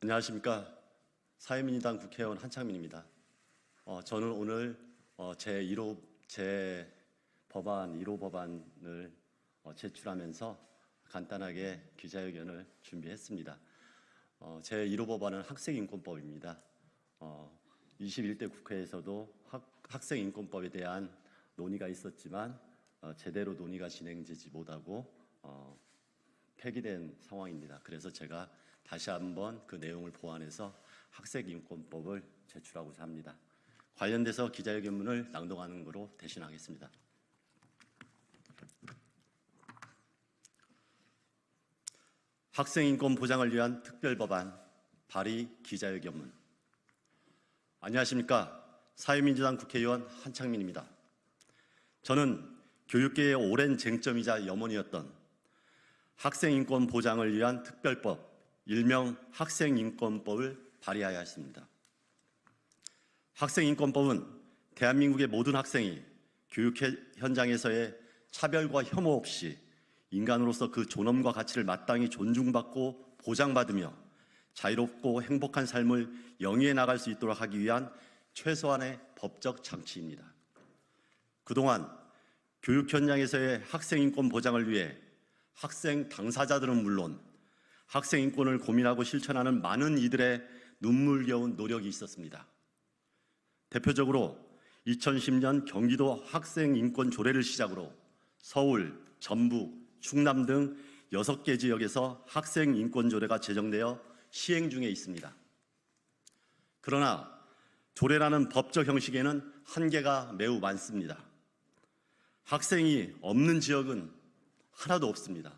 안녕하십니까. 사회민주당 국회의원 한창민입니다. 저는 오늘 제 법안 1호 법안을 제출하면서 간단하게 기자회견을 준비했습니다. 제 1호 법안은 학생인권법입니다. 21대 국회에서도 학생인권법에 대한 논의가 있었지만 제대로 논의가 진행되지 못하고 폐기된 상황입니다. 그래서 제가 다시 한번 그 내용을 보완해서 학생인권법을 제출하고자 합니다. 관련돼서 기자회견문을 낭독하는 것으로 대신하겠습니다. 학생인권 보장을 위한 특별법안 발의 기자회견문. 안녕하십니까. 사회민주당 국회의원 한창민입니다. 저는 교육계의 오랜 쟁점이자 염원이었던 학생인권 보장을 위한 특별법, 일명 학생인권법을 발의하여 했습니다. 학생인권법은 대한민국의 모든 학생이 교육 현장에서의 차별과 혐오 없이 인간으로서 그 존엄과 가치를 마땅히 존중받고 보장받으며 자유롭고 행복한 삶을 영위해 나갈 수 있도록 하기 위한 최소한의 법적 장치입니다. 그동안 교육 현장에서의 학생인권 보장을 위해 학생 당사자들은 물론 학생인권을 고민하고 실천하는 많은 이들의 눈물겨운 노력이 있었습니다. 대표적으로 2010년 경기도 학생인권 조례를 시작으로 서울, 전북, 충남 등 6개 지역에서 학생인권 조례가 제정되어 시행 중에 있습니다. 그러나 조례라는 법적 형식에는 한계가 매우 많습니다. 학생이 없는 지역은 하나도 없습니다.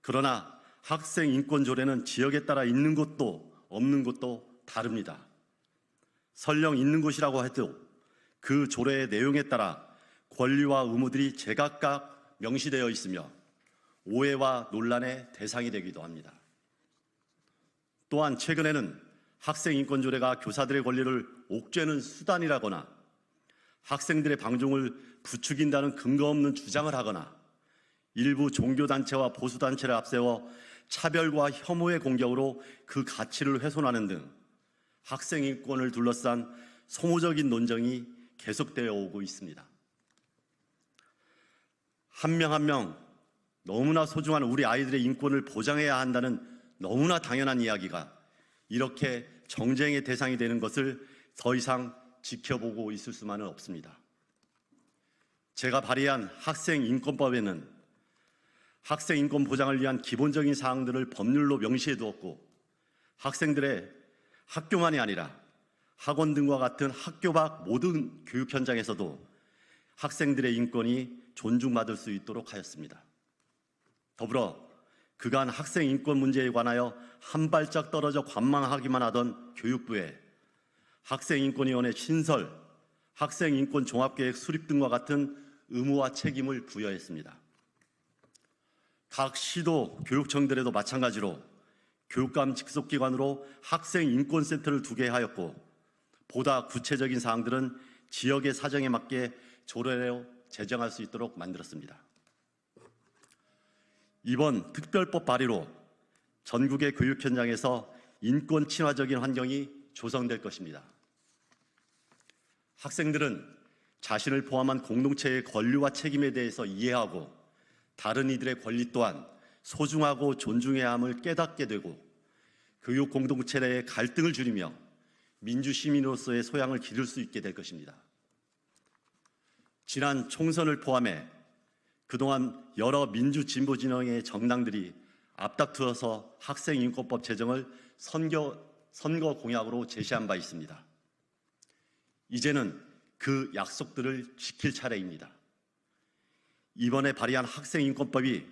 그러나 학생인권 조례는 지역에 따라 있는 곳도 없는 곳도 다릅니다. 설령 있는 곳이라고 해도 그 조례의 내용에 따라 권리와 의무들이 제각각 명시되어 있으며 오해와 논란의 대상이 되기도 합니다. 또한 최근에는 학생인권 조례가 교사들의 권리를 옥죄는 수단이라거나 학생들의 방종을 부추긴다는 근거 없는 주장을 하거나 일부 종교단체와 보수단체를 앞세워 차별과 혐오의 공격으로 그 가치를 훼손하는 등 학생인권을 둘러싼 소모적인 논쟁이 계속되어 오고 있습니다. 한 명 한 명 너무나 소중한 우리 아이들의 인권을 보장해야 한다는 너무나 당연한 이야기가 이렇게 정쟁의 대상이 되는 것을 더 이상 지켜보고 있을 수만은 없습니다. 제가 발의한 학생인권법에는 학생인권 보장을 위한 기본적인 사항들을 법률로 명시해 두었고 학생들의 학교만이 아니라 학원 등과 같은 학교 밖 모든 교육 현장에서도 학생들의 인권이 존중받을 수 있도록 하였습니다. 더불어 그간 학생인권 문제에 관하여 한 발짝 떨어져 관망하기만 하던 교육부에 학생인권위원회 신설, 학생인권 종합계획 수립 등과 같은 의무와 책임을 부여했습니다. 각 시도 교육청들에도 마찬가지로 교육감 직속기관으로 학생인권센터를 두게 하였고 보다 구체적인 사항들은 지역의 사정에 맞게 조례로 제정할 수 있도록 만들었습니다. 이번 특별법 발의로 전국의 교육 현장에서 인권 친화적인 환경이 조성될 것입니다. 학생들은 자신을 포함한 공동체의 권리와 책임에 대해서 이해하고 다른 이들의 권리 또한 소중하고 존중해야 함을 깨닫게 되고 교육 공동체 내의 갈등을 줄이며 민주시민으로서의 소양을 기를 수 있게 될 것입니다. 지난 총선을 포함해 그동안 여러 민주진보 진영의 정당들이 앞다투어서 학생인권법 제정을 선거 공약으로 제시한 바 있습니다. 이제는 그 약속들을 지킬 차례입니다. 이번에 발의한 학생인권법이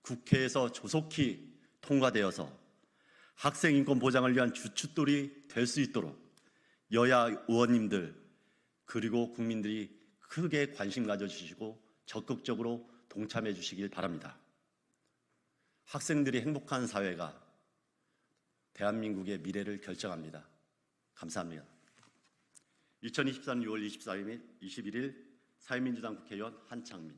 국회에서 조속히 통과되어서 학생인권 보장을 위한 주춧돌이 될 수 있도록 여야 의원님들 그리고 국민들이 크게 관심 가져주시고 적극적으로 동참해 주시길 바랍니다. 학생들이 행복한 사회가 대한민국의 미래를 결정합니다. 감사합니다. 2024년 6월 24일 21일 사회민주당 국회의원 한창민.